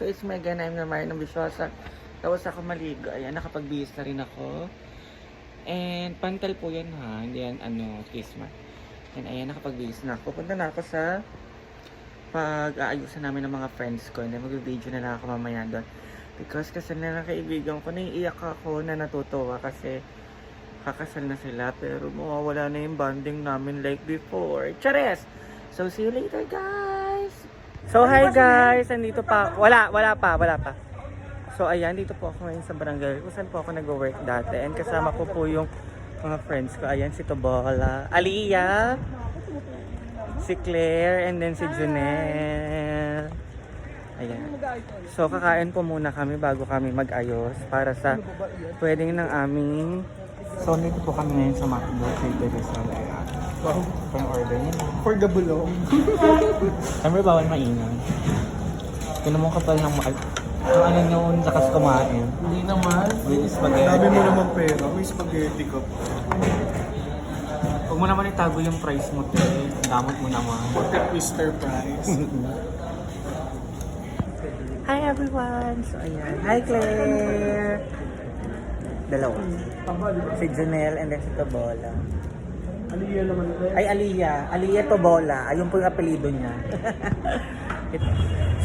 So it's me again, I'm Namari ng Bisyosa. Tapos ako maligo. Ayan, nakapagbihis na rin ako. And pantal po yan ha. Hindi yan kismat. And ayan, nakapagbihis na ako. Punta na ako sa pag-aayusan namin ng mga friends ko. And then mag-video na lang ako mamaya doon. Because kasi na kaibigan ko, naiiyak ako na natutuwa kasi kakasal na sila. Pero mawawala na yung bonding namin like before. Chares! So see you later guys! So hi guys! Andito pa. Wala pa. So ayan, dito po ako ngayon sa barangay kung saan po ako nag-work dati. And kasama ko po yung mga friends ko. Ayan, si Tobola, Aliyah, si Claire, and then si Junel. Ayan. So kakain po muna kami bago kami mag-ayos para sa wedding ng aming... So nandito po kami ngayon sa Macdo, kay Teresal. Ayan. Wow. Pang-order niya. For the bulong. Siyempre bawal maingan. Tinamong kapal ng ang ano noon sa kas kumain. Hindi naman. With spaghetti. Dami mo naman pera. May spaghetti ka pa. Huwag mo naman itago yung price mo, te. Damot mo naman. Protect Mr. Price. Hi everyone! So ayan. Hi Claire! Dalawa. Si Janelle and then si Tobola. Aliyah naman ito. Ay, Aliyah Tobola. Ayun po yung apelido niya.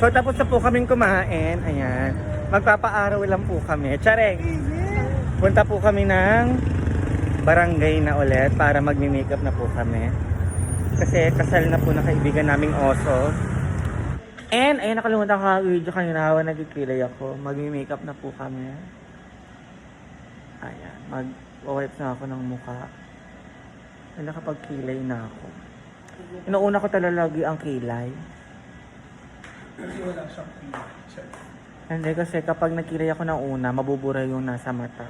So tapos na po kaming kumain. Ayan. Magpapaaraw lang po kami. Tsareng! Punta po kami ng barangay na ulit para magmi-makeup na po kami. Kasi kasal na po na kaibigan naming oso. And ayun, nakalimutan ko video kanina habang nagkikilay ako. Magmi-makeup na po kami. Ayan. Mag-wipe na ako ng mukha. Nakapagkilay na ako. Inuuna ko talaga lagi ang kilay. Kasi wala siyang pila. Hindi kasi kapag nagkilay ako ng una, mabubura yung nasa mata.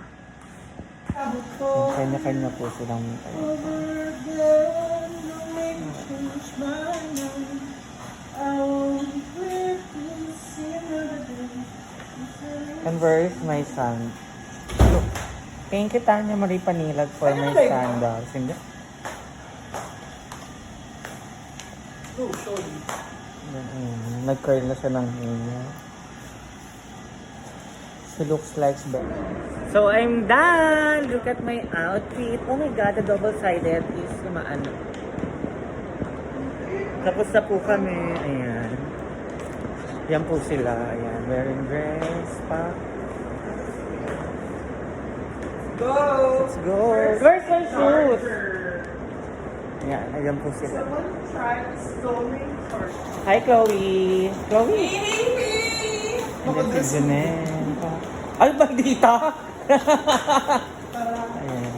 Kanya-kanya po silang Converse my son. Thank you Tanya Marie Panilag for my sandals. Hindi? Oh, sorry. Nag-curl na siya ng hair. She looks like better. So I'm done! Look at my outfit. Oh my god, the double-sided is maano. Tapos na po kami. Ayan. Yan po sila. Ayan. Wearing dress pa. Go! Let's go! Where's my shoes? Ayan. Ayan po sila. Someone tried stoning for... Hi, Chloe! Chloe! Bakit Ayan si Janelle. Ay, bandita! Ayan.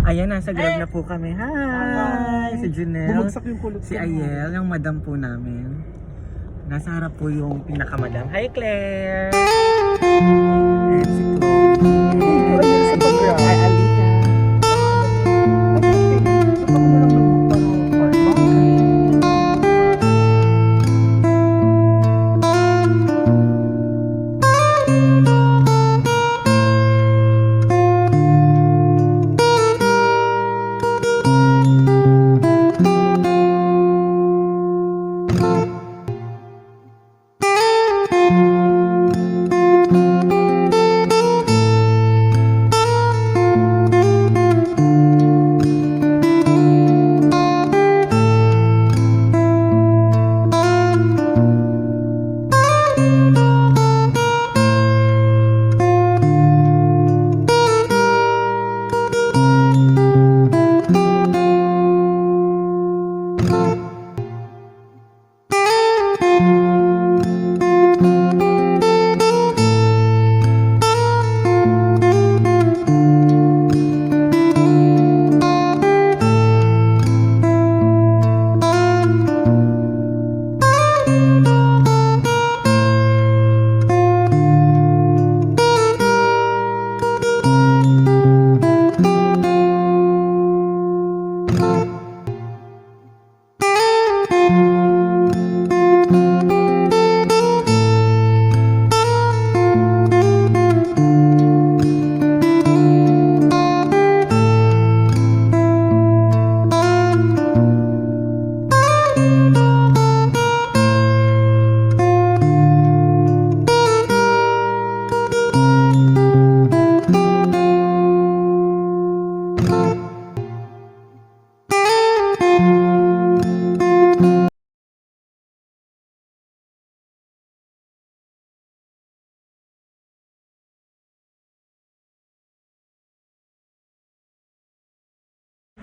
Ayan, nasa grab na po kami. Hi! Si Janelle. Bumagsak yung kulot. Si Ayel, yung madam po namin. Nasa harap po yung pinakamadam. Hi, Claire! And si Chloe. Hi, Aliyah.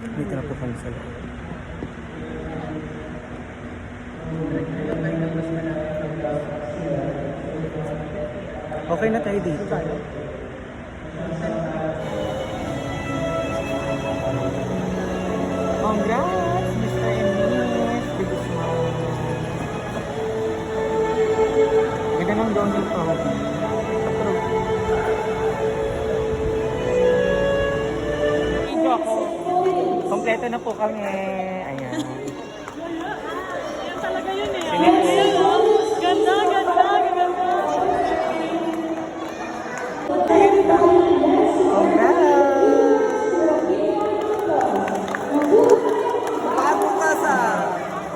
Dito na po kami sa loob. Okay na tayo dito. Congrats, Mr. and Miss. Big smile. Ganda ng gown yung Pogi. Kompleto na po kami. Ayan. Yan talaga yun eh. Sige po. Ayan, oh. Ganda, ganda, ganda.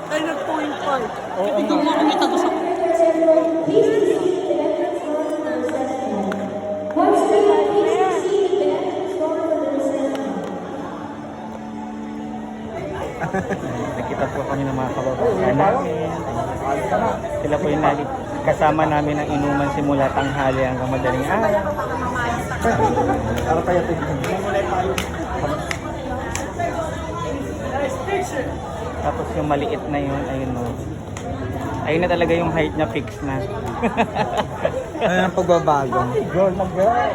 Ay, nag-point part. Hindi mo makikita ko sa Nakita po kami ng mga kababayan namin. Sila po yung kasama namin ng inuman simula tanghali hanggang madaling araw. Para tayo Tapos yung maliit na yun, ayun o. Ayun na talaga yung height niya, fix na. Ano ang pagbabago? Girl na girl.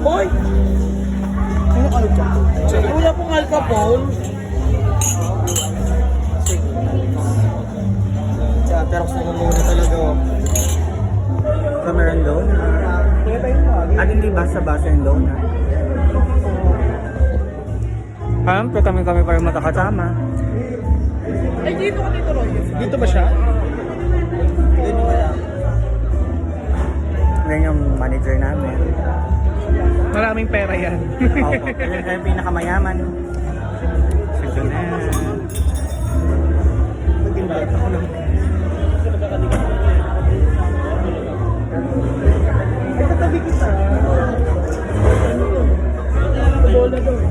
Hoy! Ano alcohol? Wala pong alcohol. Pero gusto ko muna talaga Cameron Donut. At hindi basa-basa yung donut. Siyempre kami pa rin makakasama. Ay, dito ka dito, Roy. Dito ba siya? Yan yung manager namin. Maraming pera yan. Opo, yan yung pinakamayaman. Si Jonel. Ako lang. Ay, katabi kita. Bola daw eh.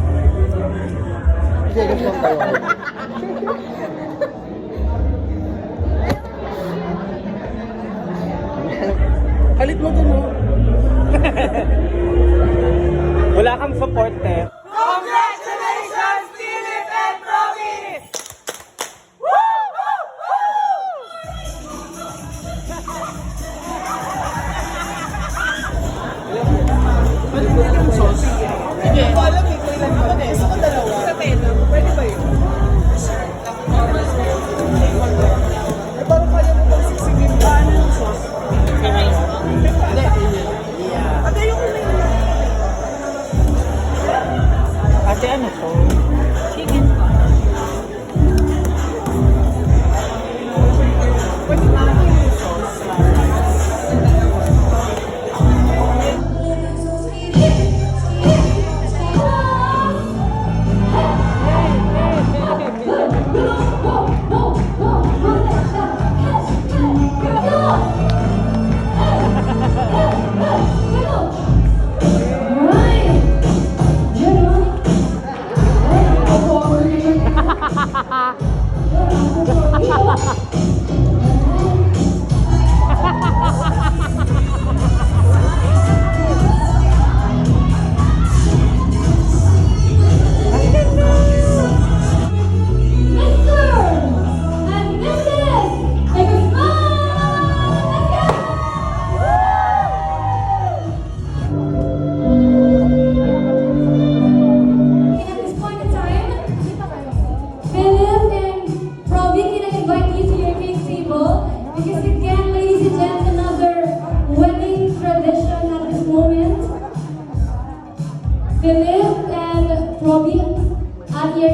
Kalit mo dun, oh. Wala kang support eh. Congratulations, Philip and Robbie! Pwede mo yung sauce? Hindi ko alam eh. Kailan naman eh. Saka dalawa. Sa tela. Pwede ba yun? Eh parang kaya mo bang sisigin ba? Ano yung sauce? Hindi. Ate yung Ate ano to? chicken pa. pwede mo lang yung sauce. Because again, ladies and gents, another wedding tradition at this moment. Philip and Robbie at your